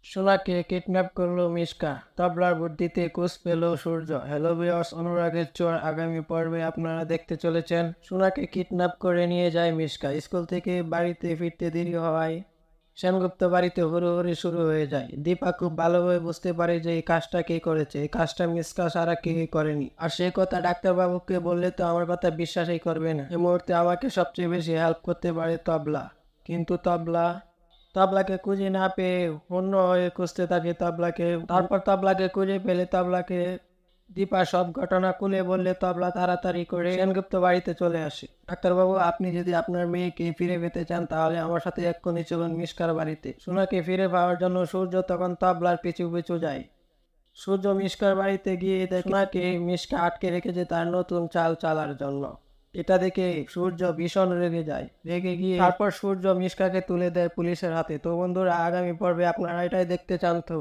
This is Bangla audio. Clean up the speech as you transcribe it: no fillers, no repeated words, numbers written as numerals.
সোনাকে কিডন্যাপ করলো মিশকা, তবলার বুদ্ধিতে কুচ পেল সূর্য। হ্যালো ভিউয়ার্স, অনুরাগের চোর আগামী পর্বে আপনারা দেখতে চলেছেন সোনাকে কিডন্যাপ করে নিয়ে যায় মিশকা। স্কুল থেকে বাড়িতে ফিরতে দেরি হওয়ায় সেনগুপ্ত বাড়িতে হুড়োহুড়ি শুরু হয়ে যায়। দীপা খুব ভালোভাবে বুঝতে পারে যে এই কাজটা কে করেছে। এই কাজটা মিশকা ছাড়া কেউই করেনি। আর সেই কথা ডাক্তারবাবুকে বললে তো আমার কথা বিশ্বাসই করবে না। এই মুহূর্তে আমাকে সবচেয়ে বেশি হেল্প করতে পারে তবলা। কিন্তু তবলাকে খুঁজে না পেয়ে অন্য হয়ে খুঁজতে থাকে তবলাকে। তারপর তবলাকে খুঁজে পেলে তবলাকে দীপা সব ঘটনা খুলে বললে তবলা তাড়াতাড়ি করে সেনগুপ্ত বাড়িতে চলে আসে। ডাক্তারবাবু, আপনি যদি আপনার মেয়েকে ফিরে পেতে চান তাহলে আমার সাথে এক্ষুনি চলুন মিশকার বাড়িতে। সোনাকে ফিরে পাওয়ার জন্য সূর্য তখন তবলার পিছু পিছু যায়। সূর্য মিশকার বাড়িতে গিয়ে দেখে সোনাকে মিশকা আটকে রেখেছে তার নতুন চাল চালার জন্য। এটা দেখে সূর্য ভীষণ রেগে যায়। রেগে গিয়ে তারপর সূর্য মিশকাকে তুলে দেয় পুলিশের হাতে। তো বন্ধুরা, আগামী পর্বে আপনারা এটাই দেখতে চান তো?